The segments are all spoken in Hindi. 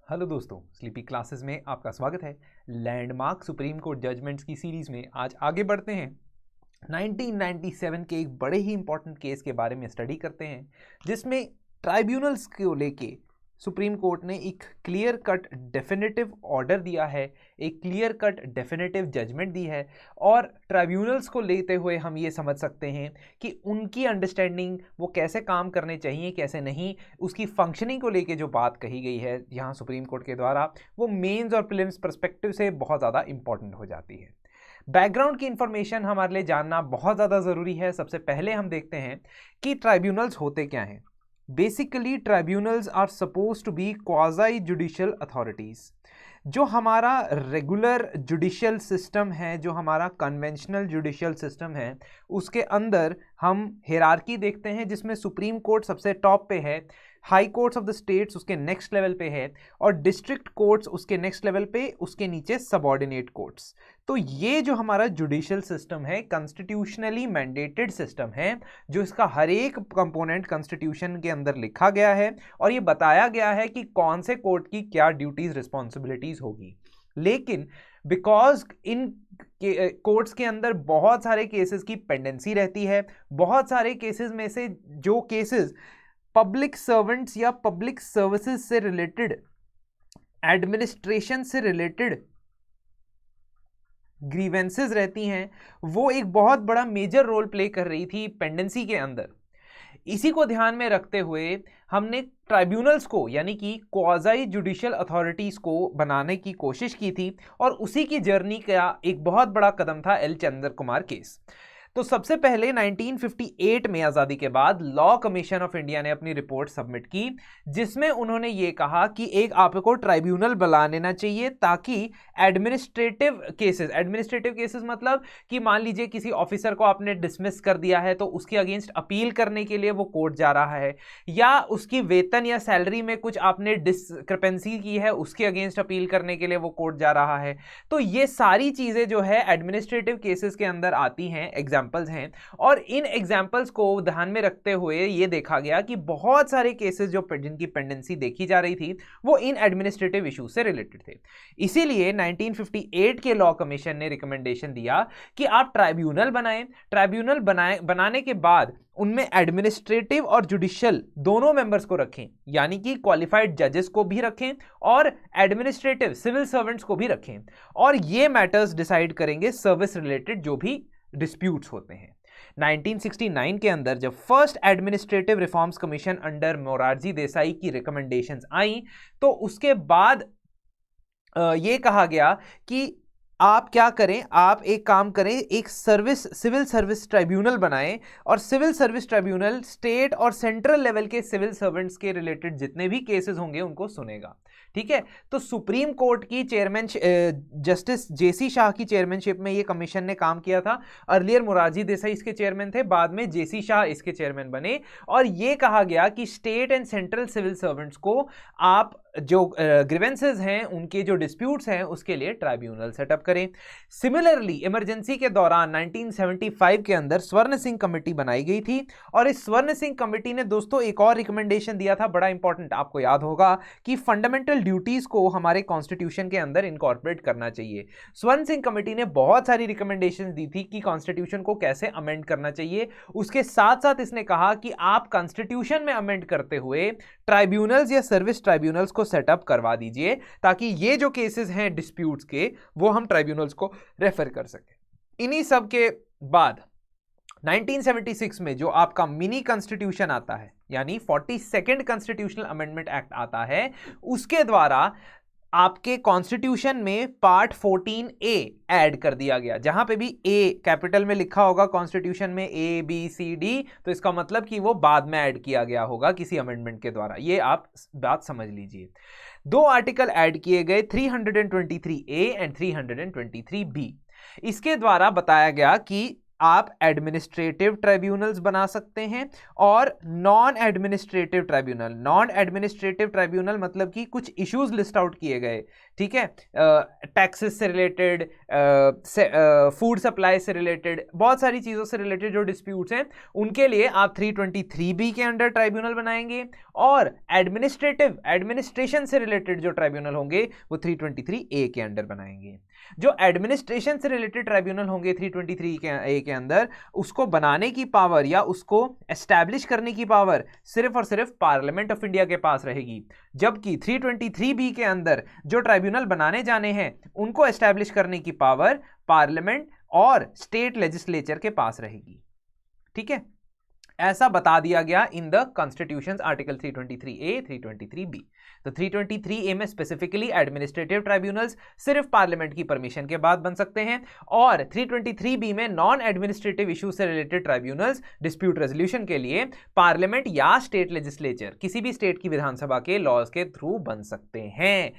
हेलो दोस्तों, स्लीपी क्लासेस में आपका स्वागत है। लैंडमार्क सुप्रीम कोर्ट जजमेंट्स की सीरीज में आज आगे बढ़ते हैं। 1997 के एक बड़े ही इंपॉर्टेंट केस के बारे में स्टडी करते हैं, जिसमें ट्राइब्यूनल्स को लेके सुप्रीम कोर्ट ने एक क्लियर कट डेफिनेटिव ऑर्डर दिया है, एक क्लियर कट डेफिनेटिव जजमेंट दी है। और ट्राइब्यूनल्स को लेते हुए हम ये समझ सकते हैं कि उनकी अंडरस्टैंडिंग वो कैसे काम करने चाहिए, कैसे नहीं, उसकी फंक्शनिंग को लेके जो बात कही गई है यहाँ सुप्रीम कोर्ट के द्वारा, वो मेंस और प्रीलिम्स पर्सपेक्टिव से बहुत ज़्यादा इंपॉर्टेंट हो जाती है। बैकग्राउंड की इंफॉर्मेशन हमारे लिए जानना बहुत ज़्यादा ज़रूरी है। सबसे पहले हम देखते हैं कि ट्राइब्यूनल्स होते क्या हैं। Basically tribunals are suppose to be quasi judicial authorities. जो हमारा रेगुलर जुडिशियल सिस्टम है, जो हमारा कन्वेंशनल जुडिशियल सिस्टम है, उसके अंदर हम हिरार्की देखते हैं, जिसमें सुप्रीम कोर्ट सबसे टॉप पे है, high courts of the states उसके नेक्स्ट लेवल पे है, और डिस्ट्रिक्ट कोर्ट्स उसके नेक्स्ट लेवल पे, उसके नीचे सबऑर्डिनेट कोर्ट्स। तो ये जो हमारा जुडिशियल सिस्टम है, कॉन्स्टिट्यूशनली मैंडेटेड सिस्टम है, जो इसका हर एक कंपोनेंट कॉन्स्टिट्यूशन के अंदर लिखा गया है और ये बताया गया है कि कौन से कोर्ट की क्या ड्यूटीज रिस्पॉन्सिबिलिटीज होगी। लेकिन बिकॉज इन कोर्ट्स के अंदर बहुत सारे केसेस की पेंडेंसी रहती है, बहुत सारे केसेस में से जो केसेस पब्लिक सर्वेंट्स या पब्लिक सर्विसेज से रिलेटेड, एडमिनिस्ट्रेशन से रिलेटेड ग्रीवेंसेस रहती हैं, वो एक बहुत बड़ा मेजर रोल प्ले कर रही थी पेंडेंसी के अंदर। इसी को ध्यान में रखते हुए हमने ट्राइब्यूनल्स को यानी कि क्वाज़ी जुडिशियल अथॉरिटीज़ को बनाने की कोशिश की थी, और उसी की जर्नी का एक बहुत बड़ा कदम था एल चंद्र कुमार केस। तो सबसे पहले 1958 में आज़ादी के बाद लॉ कमीशन ऑफ इंडिया ने अपनी रिपोर्ट सबमिट की, जिसमें उन्होंने ये कहा कि एक आपको ट्राइब्यूनल बना लेना चाहिए ताकि एडमिनिस्ट्रेटिव केसेस मतलब कि मान लीजिए किसी ऑफिसर को आपने डिसमिस कर दिया है, तो उसके अगेंस्ट अपील करने के लिए वो कोर्ट जा रहा है, या उसकी वेतन या सैलरी में कुछ आपने डिस्क्रिपेंसी की है, उसके अगेंस्ट अपील करने के लिए वो कोर्ट जा रहा है। तो ये सारी चीज़ें जो है एडमिनिस्ट्रेटिव केसेस के अंदर आती हैं, एग्जाम्पल्स हैं। और इन एग्जाम्पल्स को ध्यान में रखते हुए ये देखा गया कि बहुत सारे केसेस जो जिनकी पेंडेंसी देखी जा रही थी वो इन एडमिनिस्ट्रेटिव इश्यूज से रिलेटेड थे। इसीलिए 1958 के लॉ कमीशन ने रिकमेंडेशन दिया कि आप ट्राइब्यूनल बनाने के बाद उनमें एडमिनिस्ट्रेटिव और जुडिशियल दोनों मेंबर्स को रखें, यानी कि क्वालिफाइड जजेस को भी रखें और एडमिनिस्ट्रेटिव सिविल सर्वेंट्स को भी रखें, और ये मैटर्स डिसाइड करेंगे सर्विस रिलेटेड जो भी डिस्प्यूट्स होते हैं। 1969 के अंदर जब first administrative reforms commission under Morarji Desai की रिकमेंडेशंस आई, तो उसके बाद ये कहा गया कि आप क्या करें, आप एक काम करें, एक सिविल सर्विस ट्राइब्यूनल बनाएं, और सिविल सर्विस ट्राइब्यूनल स्टेट और सेंट्रल लेवल के सिविल सर्वेंट्स के रिलेटेड जितने भी केसेस होंगे उनको सुनेगा। ठीक है, तो सुप्रीम कोर्ट की चेयरमैन जस्टिस जेसी शाह की चेयरमैनशिप में ये कमीशन ने काम किया था। अर्लियर मोरारजी देसाई इसके चेयरमैन थे, बाद में जेसी शाह इसके चेयरमैन बने, और ये कहा गया कि state and central civil servants को आप जो ग्रीवेंसेस हैं, उनके जो डिस्प्यूट्स हैं, उसके लिए ट्राइब्यूनल सेटअप करें। सिमिलरली इमरजेंसी के दौरान 1975 के अंदर स्वर्ण सिंह कमेटी बनाई गई थी, और इस स्वर्ण सिंह कमेटी ने दोस्तों एक और रिकमेंडेशन दिया था, बड़ा इंपॉर्टेंट, आपको याद होगा कि फंडामेंटल ड्यूटीज को हमारे कॉन्स्टिट्यूशन के अंदर इनकॉर्पोरेट करना चाहिए। स्वर्ण सिंह कमेटी ने बहुत सारी रिकमेंडेशन दी थी कि कॉन्स्टिट्यूशन को कैसे अमेंड करना चाहिए। उसके साथ साथ इसने कहा कि आप कॉन्स्टिट्यूशन में अमेंड करते हुए ट्राइब्यूनल्स या सर्विस ट्राइब्यूनल्स को सेटअप करवा दीजिए, ताकि ये जो केसेस हैं डिस्प्यूट्स के, वो हम ट्राइब्यूनल्स को रेफर कर सकें। इन्हीं सब के बाद 1976 में जो आपका मिनी कॉन्स्टिट्यूशन आता है, यानी 42nd कॉन्स्टिट्यूशनल अमेंडमेंट एक्ट आता है, उसके द्वारा आपके कॉन्स्टिट्यूशन में पार्ट 14A ऐड कर दिया गया। जहां पे भी ए कैपिटल में लिखा होगा कॉन्स्टिट्यूशन में ABCD, तो इसका मतलब कि वो बाद में ऐड किया गया होगा किसी अमेंडमेंट के द्वारा। ये आप बात समझ लीजिए। 2 आर्टिकल ऐड किए गए, 323A एंड 323B। इसके द्वारा बताया गया कि आप एडमिनिस्ट्रेटिव ट्राइब्यूनल्स बना सकते हैं और non administrative tribunal. Non administrative tribunal मतलब कि कुछ इश्यूज लिस्ट आउट किए गए, ठीक है, टैक्सेस से रिलेटेड, फूड सप्लाई से रिलेटेड, बहुत सारी चीज़ों से रिलेटेड जो डिस्प्यूट्स हैं उनके लिए आप 323B के अंडर ट्राइब्यूनल बनाएंगे, और एडमिनिस्ट्रेशन से रिलेटेड जो ट्राइब्यूनल होंगे वो 323A के अंडर बनाएंगे। जो एडमिनिस्ट्रेशन से रिलेटेड ट्राइब्यूनल होंगे 323A के अंदर, उसको बनाने की पावर या उसको एस्टैब्लिश करने की पावर सिर्फ और सिर्फ पार्लियामेंट ऑफ इंडिया के पास रहेगी, जबकि 323B के अंदर जो ट्राइब्यूनल बनाने जाने हैं उनको एस्टैब्लिश करने की पावर पार्लियामेंट और स्टेट लेजिस्लेचर के पास रहेगी। ठीक है, ऐसा बता दिया गया in the constitution article 323A 323B। तो 323A में स्पेसिफिकली एडमिनिस्ट्रेटिव ट्राइब्यूनल्स सिर्फ पार्लियामेंट की परमिशन के बाद बन सकते हैं, और 323B में नॉन एडमिनिस्ट्रेटिव इशू से रिलेटेड ट्राइब्यूनल्स डिस्प्यूट रेजोल्यूशन के लिए पार्लियामेंट या स्टेट लेजिस्लेचर, किसी भी स्टेट की विधानसभा के लॉज के थ्रू बन सकते हैं।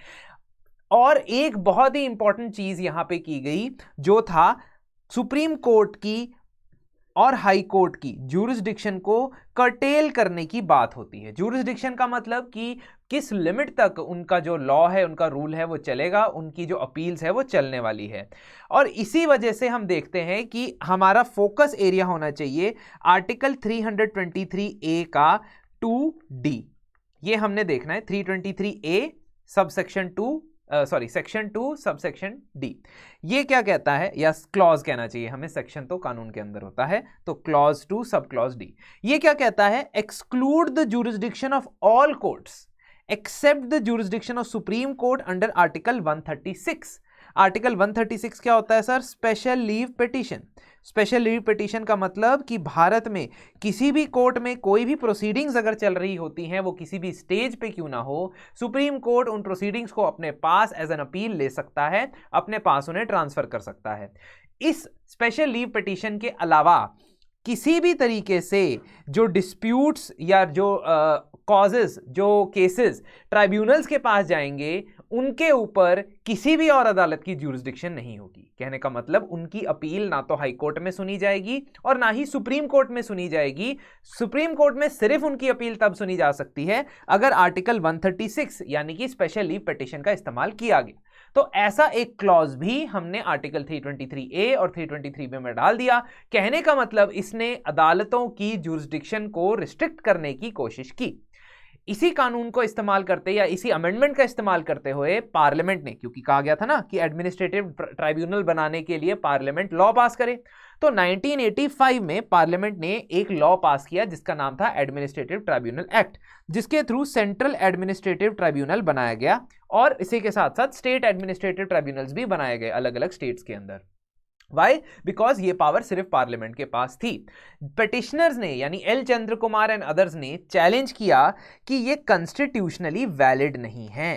और एक बहुत ही इंपॉर्टेंट चीज यहां पे की गई, जो था सुप्रीम कोर्ट की और हाई कोर्ट की ज्यूरिसडिक्शन को कर्टेल करने की बात होती है। ज्यूरिसडिक्शन का मतलब कि किस लिमिट तक उनका जो लॉ है, उनका रूल है वो चलेगा, उनकी जो अपील्स है वो चलने वाली है। और इसी वजह से हम देखते हैं कि हमारा फोकस एरिया होना चाहिए आर्टिकल 323A का 2D। ये हमने देखना है 323A subsection 2 section 2 subsection D. ये क्या कहता है, या क्लॉज कहना चाहिए हमें, सेक्शन तो कानून के अंदर होता है, तो क्लॉज 2 सब क्लॉज डी। ये क्या कहता है, exclude the jurisdiction of all courts except the jurisdiction of supreme court under article 136। Article 136 क्या होता है sir, special leave petition. Special leave petition का मतलब कि भारत में किसी भी कोर्ट में कोई भी प्रोसीडिंग्स अगर चल रही होती हैं, वो किसी भी स्टेज पे क्यों ना हो, सुप्रीम कोर्ट उन प्रोसीडिंग्स को अपने पास एज एन अपील ले सकता है, अपने पास उन्हें ट्रांसफर कर सकता है। इस स्पेशल लीव पिटीशन के अलावा किसी भी तरीके से जो डिस्प्यूट्स या जो कॉजेस, जो केसेस ट्राइब्यूनल्स के पास जाएंगे, उनके ऊपर किसी भी और अदालत की ज्यूरिसडिक्शन नहीं होगी। कहने का मतलब उनकी अपील ना तो हाई कोर्ट में सुनी जाएगी और ना ही सुप्रीम कोर्ट में सुनी जाएगी। सुप्रीम कोर्ट में सिर्फ उनकी अपील तब सुनी जा सकती है अगर आर्टिकल 136 यानी कि स्पेशल लीव पिटीशन का इस्तेमाल किया गया। तो ऐसा एक क्लॉज भी हमने आर्टिकल 323A और 323B में डाल दिया। कहने का मतलब इसने अदालतों की ज्यूरिसडिक्शन को रिस्ट्रिक्ट करने की कोशिश की। इसी कानून को इस्तेमाल करते या इसी अमेंडमेंट का इस्तेमाल करते हुए पार्लियामेंट ने, क्योंकि कहा गया था ना कि एडमिनिस्ट्रेटिव ट्राइब्यूनल बनाने के लिए पार्लियामेंट लॉ पास करे, तो 1985 में पार्लियामेंट ने एक लॉ पास किया जिसका नाम था एडमिनिस्ट्रेटिव ट्राइब्यूनल एक्ट, जिसके थ्रू सेंट्रल एडमिनिस्ट्रेटिव ट्राइब्यूनल बनाया गया और इसी के साथ साथ स्टेट एडमिनिस्ट्रेटिव ट्राइब्यूनल्स भी बनाए गए अलग अलग स्टेट्स के अंदर। वाई? बिकॉज ये पावर सिर्फ पार्लियामेंट के पास थी। पिटिशनर्स ने यानी L Chandra Kumar and others ने चैलेंज किया कि ये कॉन्स्टिट्यूशनली वैलिड नहीं है।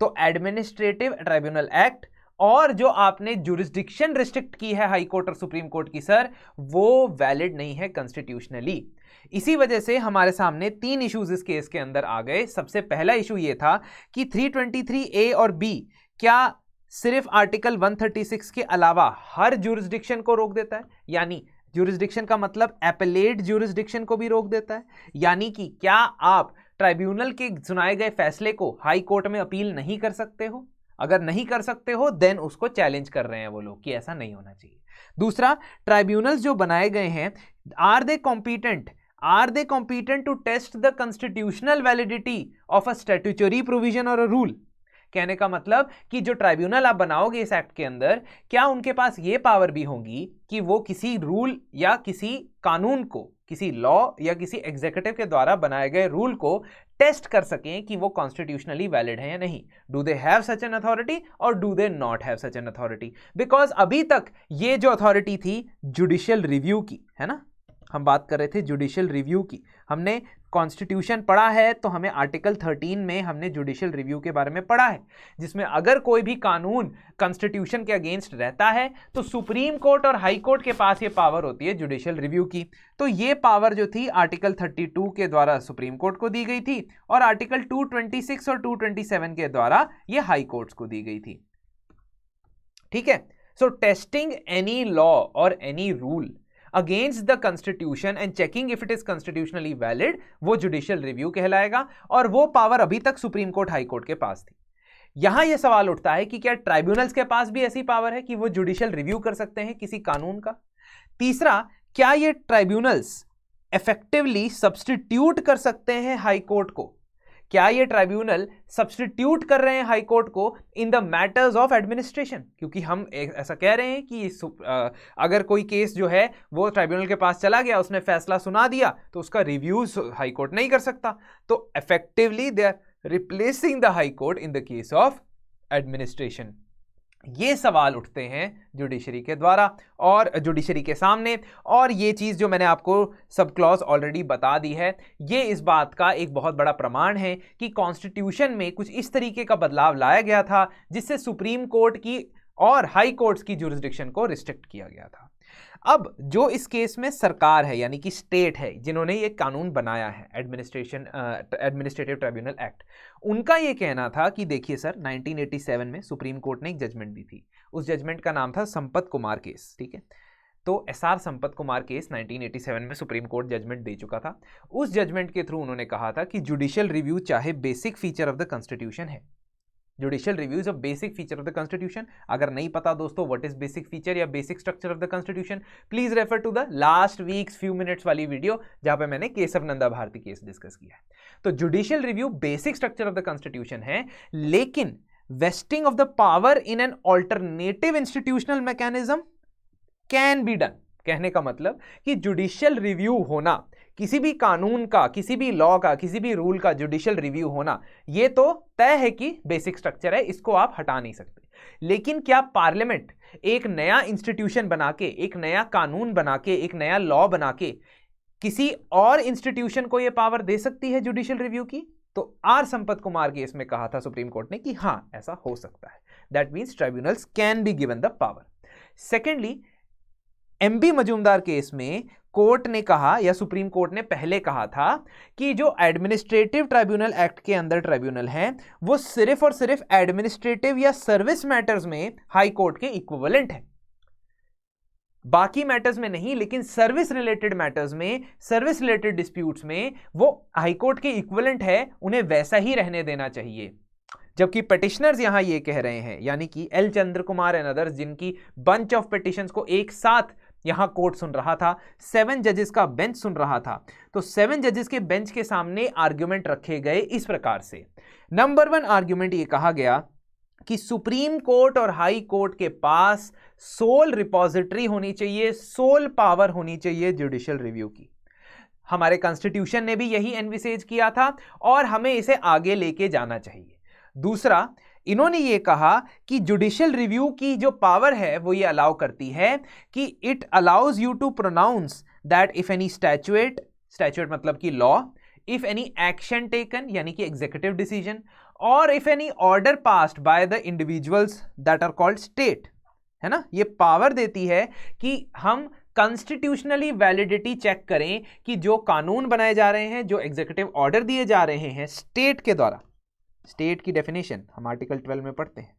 तो एडमिनिस्ट्रेटिव ट्राइब्यूनल एक्ट और जो आपने ज्यूरिसडिक्शन रिस्ट्रिक्ट की है हाई कोर्ट और सुप्रीम कोर्ट की सर, वो वैलिड नहीं है कॉन्स्टिट्यूशनली। इसी वजह से हमारे सामने 3 इश्यूज इस केस के अंदर आ गए। सबसे पहला इशू ये था कि 323A और B क्या सिर्फ आर्टिकल 136 के अलावा हर ज्यूरिसडिक्शन को रोक देता है, यानी ज्यूरिसडिक्शन का मतलब एपेलेट ज्यूरिसडिक्शन को भी रोक देता है, यानी कि क्या आप ट्राइब्यूनल के सुनाए गए फैसले को हाई कोर्ट में अपील नहीं कर सकते हो? अगर नहीं कर सकते हो देन उसको चैलेंज कर रहे हैं वो लोग कि ऐसा नहीं होना चाहिए। दूसरा, ट्राइब्यूनल्स जो बनाए गए हैं, are they competent to test the constitutional validity of a statutory provision और अ रूल। कहने का मतलब कि जो ट्राइब्यूनल आप बनाओगे इस एक्ट के अंदर, क्या उनके पास ये पावर भी होगी कि वो किसी रूल या किसी कानून को, किसी लॉ या किसी एग्जीक्यूटिव के द्वारा बनाए गए रूल को टेस्ट कर सकें कि वो कॉन्स्टिट्यूशनली वैलिड है या नहीं? Do they have such an authority और do they not have such an authority? Because अभी तक ये जो अथॉरिटी थी जुडिशियल रिव्यू की, है ना, हम बात कर रहे थे जुडिशियल रिव्यू की। हमने कॉन्स्टिट्यूशन पढ़ा है तो हमें आर्टिकल 13 में हमने जुडिशियल रिव्यू के बारे में पढ़ा है, जिसमें अगर कोई भी कानून कॉन्स्टिट्यूशन के अगेंस्ट रहता है तो सुप्रीम कोर्ट और हाई कोर्ट के पास ये पावर होती है जुडिशियल रिव्यू की। तो ये पावर जो थी आर्टिकल 32 के द्वारा सुप्रीम कोर्ट को दी गई थी और आर्टिकल 226 और 227 के द्वारा ये हाई कोर्ट्स को दी गई थी। ठीक है, सो टेस्टिंग एनी लॉ और any rule against the constitution and checking if it is constitutionally valid, वो जुडिशियल रिव्यू कहलाएगा, और वो पावर अभी तक सुप्रीम कोर्ट हाई कोर्ट के पास थी। यहां यह सवाल उठता है कि क्या ट्राइब्यूनल्स के पास भी ऐसी पावर है कि वो जुडिशियल रिव्यू कर सकते हैं किसी कानून का? तीसरा, क्या ये ट्राइब्यूनल्स इफेक्टिवली सब्स्टिट्यूट कर सकते हैं हाई कोर्ट को? क्या ये ट्राइब्यूनल सब्स्टिट्यूट कर रहे हैं हाई कोर्ट को in the matters of administration? क्योंकि हम ऐसा कह रहे हैं कि अगर कोई केस जो है वो ट्राइब्यूनल के पास चला गया, उसने फैसला सुना दिया, तो उसका रिव्यू हाई कोर्ट नहीं कर सकता। तो effectively they are replacing the high court in the case of administration. ये सवाल उठते हैं जुडिशरी के द्वारा और जुडिशरी के सामने, और ये चीज़ जो मैंने आपको सब क्लॉज ऑलरेडी बता दी है, ये इस बात का एक बहुत बड़ा प्रमाण है कि कॉन्स्टिट्यूशन में कुछ इस तरीके का बदलाव लाया गया था जिससे सुप्रीम कोर्ट की और हाई कोर्ट्स की जुरिस्डिक्शन को रिस्ट्रिक्ट किया गया था। अब जो इस केस में सरकार है, यानी कि स्टेट है, जिन्होंने ये कानून बनाया है एडमिनिस्ट्रेटिव ट्राइब्यूनल एक्ट, उनका ये कहना था कि देखिए सर, 1987 में सुप्रीम कोर्ट ने एक जजमेंट दी थी। उस जजमेंट का नाम था संपत कुमार केस, ठीक है। तो एसआर संपत कुमार केस 1987 में सुप्रीम कोर्ट जजमेंट दे चुका था। उस जजमेंट के थ्रू उन्होंने कहा था कि जुडिशियल रिव्यू चाहे basic feature of the constitution है, judicial review is a basic feature of the constitution. अगर नहीं पता दोस्तों व्हाट इज बेसिक फीचर या basic structure of the constitution, please refer to the last weeks few minutes वाली वीडियो जहां पे मैंने Keshavananda Bharati case discuss किया है। तो judicial review basic structure of the constitution है, लेकिन vesting of the power in an alternative institutional mechanism can be done. कहने का मतलब कि जुडिशियल रिव्यू होना, किसी भी कानून का, किसी भी लॉ का, किसी भी रूल का जुडिशियल रिव्यू होना, ये तो तय है कि बेसिक स्ट्रक्चर है, इसको आप हटा नहीं सकते। लेकिन क्या पार्लियामेंट एक नया इंस्टीट्यूशन बना के, एक नया कानून बना के, एक नया लॉ बना के किसी और इंस्टीट्यूशन को यह पावर दे सकती है जुडिशियल रिव्यू की? तो आर संपत कुमार केस में कहा था सुप्रीम कोर्ट ने कि हां, ऐसा हो सकता है। That means tribunals can be given the power. Secondly, MB Majumdar case में कोर्ट ने कहा, या सुप्रीम कोर्ट ने पहले कहा था, कि जो एडमिनिस्ट्रेटिव ट्राइब्यूनल एक्ट के अंदर ट्राइब्यूनल हैं, वो सिर्फ और सिर्फ एडमिनिस्ट्रेटिव या सर्विस मैटर्स में हाई कोर्ट के इक्विवेलेंट है, बाकी मैटर्स में नहीं। लेकिन सर्विस रिलेटेड मैटर्स में, सर्विस रिलेटेड डिस्प्यूट्स में वो हाई कोर्ट के इक्विवेलेंट है, उन्हें वैसा ही रहने देना चाहिए। जबकि पिटिशनर्स यहां ये कह रहे हैं, यानी कि L Chandra Kumar and others, जिनकी बंच ऑफ पिटिशंस को एक साथ यहां कोर्ट सुन रहा था, 7 जजेस का बेंच सुन रहा था, तो 7 जजेस के बेंच के सामने आर्ग्यूमेंट रखे गए इस प्रकार से। नंबर 1 आर्ग्यूमेंट ये कहा गया कि सुप्रीम कोर्ट और हाई कोर्ट के पास सोल रिपोजिटरी होनी चाहिए, सोल पावर होनी चाहिए जुडिशियल रिव्यू की। हमारे कॉन्स्टिट्यूशन ने भी यही एनविसेज किया था और हमें इसे आगे लेके जाना चाहिए। दूसरा, इन्होंने ये कहा कि जुडिशियल रिव्यू की जो पावर है वो ये अलाउ करती है कि it allows you to pronounce that if any statute मतलब कि law, if any action taken यानी कि एग्जीक्यूटिव डिसीजन, और if any order passed by the individuals that are called state, है ना, ये पावर देती है कि हम कॉन्स्टिट्यूशनली वैलिडिटी चेक करें कि जो कानून बनाए जा रहे हैं, जो एग्जीक्यूटिव ऑर्डर दिए जा रहे हैं स्टेट के द्वारा। स्टेट की डेफिनेशन हम आर्टिकल 12 में पढ़ते हैं।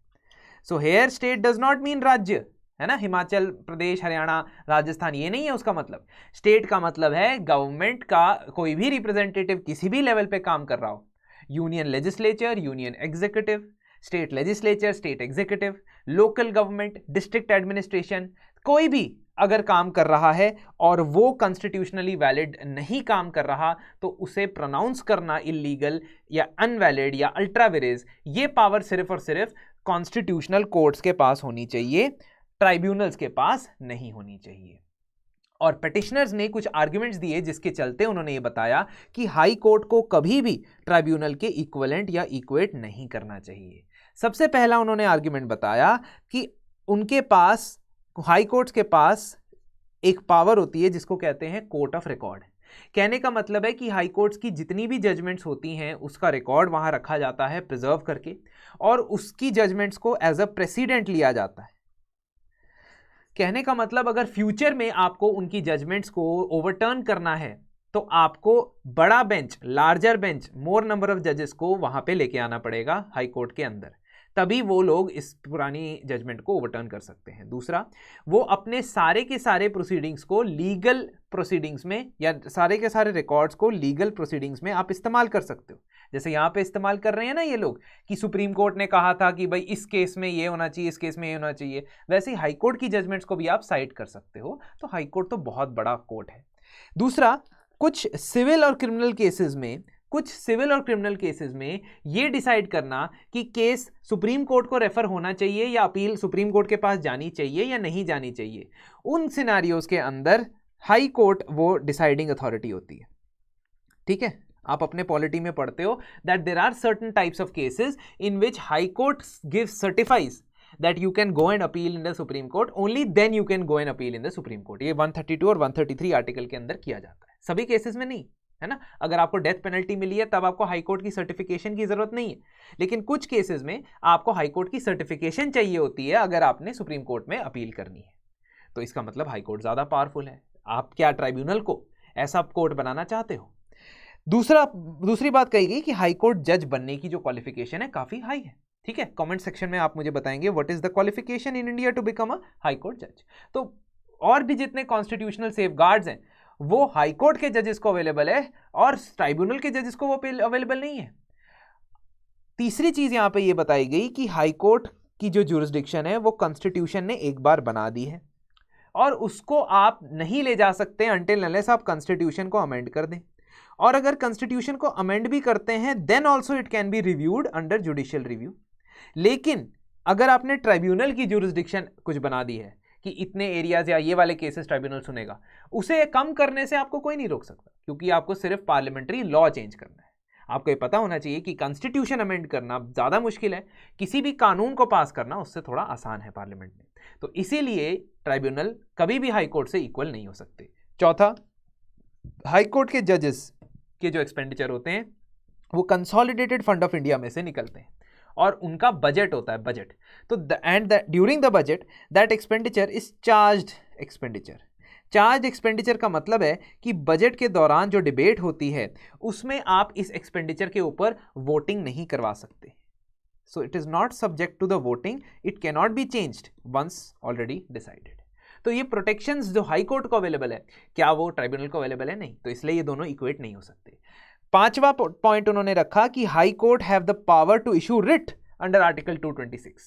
So here state does not mean राज्य, है ना, हिमाचल प्रदेश, हरियाणा, राजस्थान, ये नहीं है उसका मतलब। स्टेट का मतलब है गवर्नमेंट का कोई भी रिप्रेजेंटेटिव किसी भी लेवल पे काम कर रहा हो, union legislature, union executive, state legislature, state executive, local government, district administration, कोई भी अगर काम कर रहा है और वो कॉन्स्टिट्यूशनली वैलिड नहीं काम कर रहा, तो उसे प्रोनाउंस करना इलीगल या अनवैलिड या अल्ट्रा विरेज, ये पावर सिर्फ और सिर्फ कॉन्स्टिट्यूशनल कोर्ट्स के पास होनी चाहिए, ट्राइब्यूनल्स के पास नहीं होनी चाहिए। और पिटिशनर्स ने कुछ आर्ग्यूमेंट्स दिए जिसके चलते उन्होंने ये बताया कि हाई कोर्ट को कभी भी ट्राइब्यूनल के इक्विवेलेंट या इक्वेट नहीं करना चाहिए। सबसे पहला उन्होंने आर्ग्यूमेंट बताया कि उनके पास, हाई कोर्ट्स के पास एक पावर होती है जिसको कहते हैं कोर्ट ऑफ रिकॉर्ड। कहने का मतलब है कि हाई कोर्ट्स की जितनी भी जजमेंट्स होती हैं उसका रिकॉर्ड वहां रखा जाता है प्रिजर्व करके, और उसकी जजमेंट्स को एज अ प्रेसिडेंट लिया जाता है। कहने का मतलब अगर फ्यूचर में आपको उनकी जजमेंट्स को ओवरटर्न करना है तो आपको बड़ा bench, larger bench, more number of जजेस को वहां पे लेके आना पड़ेगा हाई कोर्ट के अंदर, तभी वो लोग इस पुरानी जजमेंट को ओवरटर्न कर सकते हैं। दूसरा, वो अपने सारे के सारे प्रोसीडिंग्स को लीगल प्रोसीडिंग्स में या सारे के सारे रिकॉर्ड्स को लीगल प्रोसीडिंग्स में आप इस्तेमाल कर सकते हो। जैसे यहाँ पे इस्तेमाल कर रहे हैं ना ये लोग कि सुप्रीम कोर्ट ने कहा था कि भाई इस केस में ये होना चाहिए, इस केस में ये होना चाहिए, वैसे ही हाई कोर्ट की जजमेंट्स को भी आप साइट कर सकते हो। तो हाई कोर्ट तो बहुत बड़ा कोर्ट है। दूसरा, कुछ सिविल और क्रिमिनल केसेस में ये डिसाइड करना कि केस सुप्रीम कोर्ट को रेफर होना चाहिए या अपील सुप्रीम कोर्ट के पास जानी चाहिए या नहीं जानी चाहिए, उन सिनारियोज के अंदर हाई कोर्ट वो डिसाइडिंग अथॉरिटी होती है। ठीक है, आप अपने पॉलिटी में पढ़ते हो that there are certain types of cases in which high court gives certifies that you can go and appeal in the Supreme Court, only then you can go and appeal in the Supreme Court। ये 132 और 133 आर्टिकल के अंदर किया जाता है, सभी केसेस में नहीं, है ना। अगर आपको डेथ पेनल्टी मिली है तब आपको हाई कोर्ट की सर्टिफिकेशन की जरूरत नहीं है, लेकिन कुछ केसेस में आपको हाई कोर्ट की सर्टिफिकेशन चाहिए होती है अगर आपने सुप्रीम कोर्ट में अपील करनी है। तो इसका मतलब हाई कोर्ट ज्यादा पावरफुल है। आप क्या ट्राइब्यूनल को ऐसा कोर्ट बनाना चाहते हो? दूसरी बात कही गई कि हाई कोर्ट जज बनने की जो क्वालिफिकेशन है काफी हाई है। ठीक है, कमेंट सेक्शन में आप मुझे बताएंगे what is the qualification in India to become a high court जज। तो और भी जितने कॉन्स्टिट्यूशनल सेफगार्ड्स हैं वो हाई कोर्ट के जजेस को अवेलेबल है और ट्राइब्यूनल के जजेस को वो अवेलेबल नहीं है। तीसरी चीज यहां पे ये बताई गई कि हाई कोर्ट की जो ज्यूरिसडिक्शन है वो कॉन्स्टिट्यूशन ने एक बार बना दी है और उसको आप नहीं ले जा सकते अनटिल अनलेस आप कॉन्स्टिट्यूशन को अमेंड कर दें। और अगर कॉन्स्टिट्यूशन को अमेंड भी करते हैं then also it can be reviewed under judicial review. लेकिन अगर आपने ट्राइब्यूनल की ज्यूरिसडिक्शन कुछ बना दी है कि इतने एरियाज या ये वाले केसेस ट्राइब्यूनल सुनेगा, उसे कम करने से आपको कोई नहीं रोक सकता, क्योंकि आपको सिर्फ पार्लियामेंट्री लॉ चेंज करना है। आपको ये पता होना चाहिए कि कॉन्स्टिट्यूशन अमेंड करना ज़्यादा मुश्किल है, किसी भी कानून को पास करना उससे थोड़ा आसान है पार्लियामेंट में। तो इसीलिए ट्राइब्यूनल कभी भी हाई कोर्ट से इक्वल नहीं हो सकते। चौथा, हाई कोर्ट के जजेस के जो एक्सपेंडिचर होते हैं वो कंसोलिडेटेड फंड ऑफ इंडिया में से निकलते हैं और उनका बजट होता है, बजट। तो during the budget that expenditure is charged expenditure. Charge expenditure का मतलब है कि बजट के दौरान जो डिबेट होती है उसमें आप इस एक्सपेंडिचर के ऊपर वोटिंग नहीं करवा सकते। So it is not subject to the voting, it can not be changed once already decided. तो ये प्रोटेक्शंस जो हाई कोर्ट को अवेलेबल है, क्या वो ट्राइब्यूनल को अवेलेबल है? नहीं। तो इसलिए ये दोनों इक्वेट नहीं हो सकते। पांचवा पॉइंट उन्होंने रखा कि high court have the power to issue writ under article 226।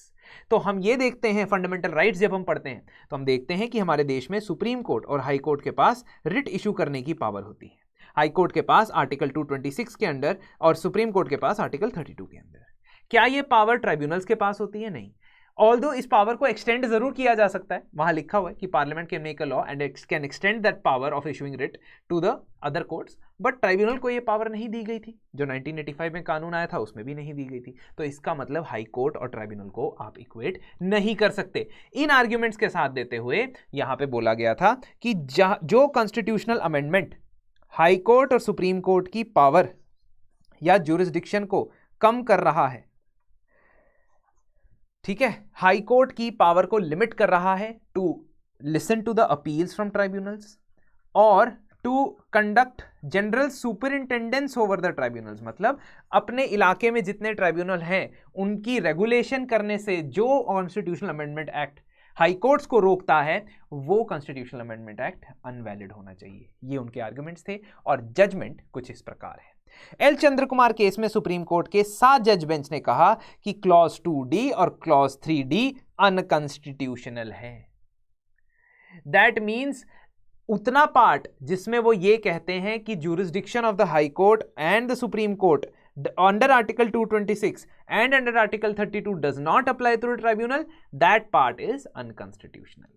तो हम ये देखते हैं फंडामेंटल राइट्स जब हम पढ़ते हैं तो हम देखते हैं कि हमारे देश में सुप्रीम कोर्ट और हाई कोर्ट के पास रिट इशू करने की पावर होती है। हाई कोर्ट के पास आर्टिकल 226 के अंडर और सुप्रीम कोर्ट के पास आर्टिकल 32 के अंदर। क्या ये पावर ट्राइब्यूनल्स के पास होती है? नहीं। ऑल्दो इस पावर को एक्सटेंड जरूर किया जा सकता है, वहां लिखा हुआ है कि parliament can make a law and can extend that power of issuing writ to the other courts, but tribunal को ये पावर नहीं दी गई थी। जो 1985 में कानून आया था उसमें भी नहीं दी गई थी। तो इसका मतलब हाई कोर्ट और ट्राइब्यूनल को आप इक्वेट नहीं कर सकते। इन आर्ग्यूमेंट्स के साथ देते हुए यहां पे बोला गया था कि जो कॉन्स्टिट्यूशनल अमेंडमेंट हाई कोर्ट और सुप्रीम कोर्ट की पावर या ज्यूरिसडिक्शन को कम कर रहा है, ठीक है, हाई कोर्ट की पावर को लिमिट कर रहा है to listen to the appeals from tribunals और to conduct general superintendence over the tribunals. मतलब अपने इलाके में जितने ट्राइब्यूनल हैं उनकी रेगुलेशन करने से जो constitutional amendment act high courts को रोकता है वो कॉन्स्टिट्यूशनल अमेंडमेंट एक्ट अनवैलिड होना चाहिए। ये उनके आर्गुमेंट्स थे और जजमेंट कुछ इस प्रकार है। एल चंद्र कुमार केस में सुप्रीम कोर्ट के 7 जज बेंच ने कहा कि क्लॉज 2D और क्लॉज 3D अनकॉन्स्टिट्यूशनल है। दैट मीन्स उतना पार्ट जिसमें वो ये कहते हैं कि jurisdiction of the high court and the supreme court under article 226 and under article 32 does not apply to the tribunal, that part is unconstitutional।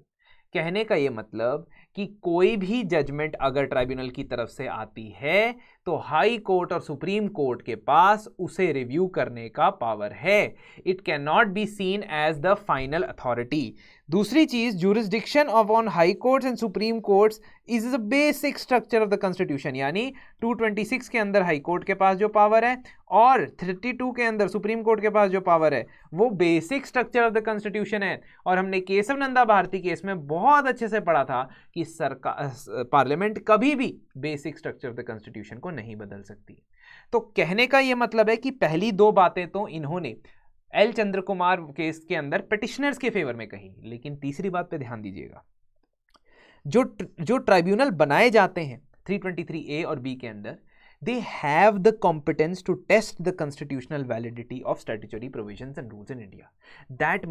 कहने का ये मतलब कि कोई भी जजमेंट अगर ट्राइब्यूनल की तरफ से आती है तो हाई कोर्ट और सुप्रीम कोर्ट के पास उसे रिव्यू करने का पावर है। It can not be seen as the final authority. दूसरी चीज, jurisdiction of on high courts and supreme courts is the basic structure of the constitution. यानी 226 के अंदर हाई कोर्ट के पास जो पावर है और 32 के अंदर सुप्रीम कोर्ट के पास जो पावर है वो basic structure of the constitution है। और हमने केशव नंदा भारती केस में बहुत अच्छे से पढ़ा था कि सरकार पार्लियामेंट कभी भी basic structure of the constitution को नहीं बदल सकती। तो कहने का यह मतलब है कि पहली 2 बातें तो इन्होंने एल चंद्र कुमार केस के अंदर पिटिशनर्स के फेवर में कही। लेकिन तीसरी बात पे ध्यान दीजिएगा, जो ट्राइब्यूनल बनाए जाते हैं 323A और B के अंदर, they have the competence to test the constitutional validity of statutory provisions and rules in India. That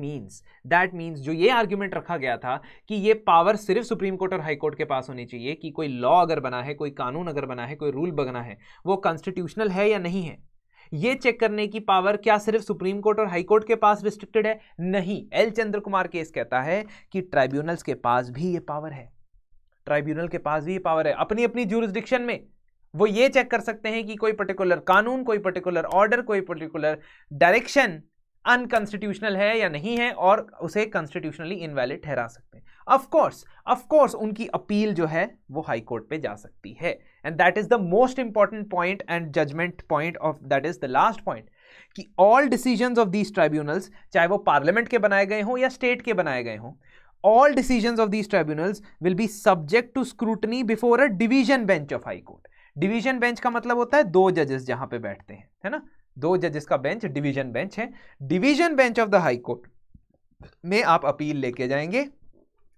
means जो ये आर्ग्यूमेंट रखा गया था कि ये पावर सिर्फ सुप्रीम कोर्ट और हाई कोर्ट के पास होनी चाहिए, कि कोई लॉ अगर बना है, कोई कानून अगर बना है, कोई रूल बना है, वो कॉन्स्टिट्यूशनल है या नहीं है, ये चेक करने की पावर क्या सिर्फ सुप्रीम कोर्ट और हाई कोर्ट के पास रिस्ट्रिक्टेड है? नहीं। एल चंद्र कुमार केस कहता है कि ट्राइब्यूनल्स के पास भी ये पावर है, ट्राइब्यूनल के पास भी ये पावर है। अपनी अपनी ज्यूरिसडिक्शन में वो ये चेक कर सकते हैं कि कोई पर्टिकुलर कानून, कोई पर्टिकुलर ऑर्डर, कोई पर्टिकुलर डायरेक्शन अनकॉन्स्टिट्यूशनल है या नहीं है, और उसे कॉन्स्टिट्यूशनली इनवैलिड ठहरा सकते हैं। ऑफ कोर्स उनकी अपील जो है वो हाई कोर्ट पे जा सकती है, and that is the most important point and judgement point of, that is the last point, कि all decisions of these tribunals, चाहे वो पार्लियामेंट के बनाए गए हों या स्टेट के बनाए गए हों, all decisions of these tribunals will be subject to scrutiny before a division bench of high court. Division bench का मतलब होता है दो जजेस जहां पे बैठते हैं, है ना, दो जजेस का बेंच डिवीजन बेंच है। Division bench of the high court में आप अपील लेके जाएंगे।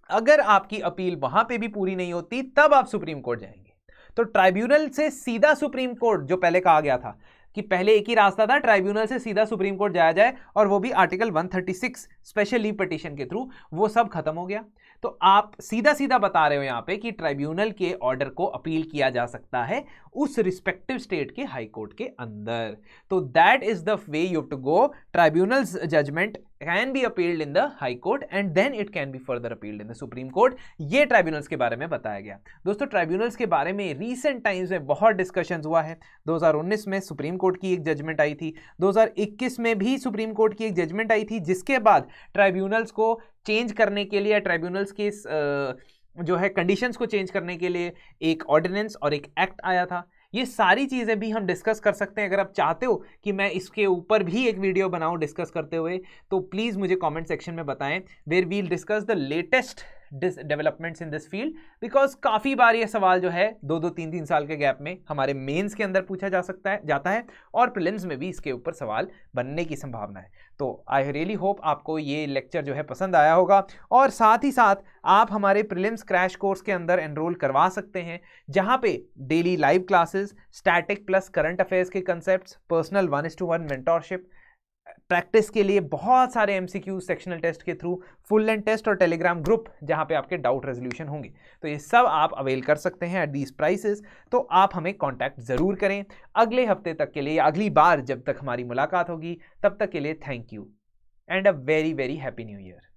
अगर आपकी अपील वहां पे भी पूरी नहीं होती, तब आप सुप्रीम कोर्ट जाएंगे। तो ट्राइब्यूनल से सीधा सुप्रीम कोर्ट, जो पहले कहा गया था कि पहले एक ही रास्ता था, ट्राइब्यूनल से सीधा सुप्रीम कोर्ट जाया जाए, और वो भी आर्टिकल 136 स्पेशल लीव पिटीशन के थ्रू, वो सब खत्म हो गया। तो आप सीधा सीधा बता रहे हो यहां पे कि ट्राइब्यूनल के ऑर्डर को अपील किया जा सकता है उस रिस्पेक्टिव स्टेट के हाई कोर्ट के अंदर। तो that is the way you have to go. Tribunals judgement can be appealed in the high court and then it can be further appealed in the supreme court. ये ट्राइब्यूनल्स के बारे में बताया गया। दोस्तों, ट्राइब्यूनल्स के बारे में रीसेंट टाइम्स में बहुत डिस्कशंस हुआ है। 2019 में सुप्रीम कोर्ट की एक जजमेंट आई थी, 2021 में भी सुप्रीम कोर्ट की एक जजमेंट आई थी, जिसके बाद ट्राइब्यूनल्स को चेंज करने के लिए, ट्राइब्यूनल्स के जो है कंडीशंस को चेंज करने के लिए एक ऑर्डिनेंस और एक एक्ट आया था। ये सारी चीज़ें भी हम डिस्कस कर सकते हैं। अगर आप चाहते हो कि मैं इसके ऊपर भी एक वीडियो बनाऊं डिस्कस करते हुए, तो प्लीज़ मुझे कमेंट सेक्शन में बताएं, where we'll discuss the latest developments in this field. Because काफ़ी बार ये सवाल जो है 2-2, 3-3 साल के गैप में हमारे मेंस के अंदर पूछा जाता है और प्रीलिम्स में भी इसके ऊपर सवाल बनने की संभावना है। तो आई रियली होप आपको ये लेक्चर जो है पसंद आया होगा, और साथ ही साथ आप हमारे प्रीलिम्स क्रैश कोर्स के अंदर एनरोल करवा सकते हैं, जहाँ पे daily live classes, static plus current affairs के कंसेप्ट्स, पर्सनल 1:1 मेंटोरशिप, प्रैक्टिस के लिए बहुत सारे MCQ सेक्शनल टेस्ट के थ्रू, फुल लेंथ टेस्ट और टेलीग्राम ग्रुप जहां पे आपके डाउट रेजोल्यूशन होंगे। तो ये सब आप अवेल कर सकते हैं एट दीज प्राइसेस। तो आप हमें कांटेक्ट ज़रूर करें। अगले हफ्ते तक के लिए, या अगली बार जब तक हमारी मुलाकात होगी, तब तक के लिए thank you and a very very happy new year.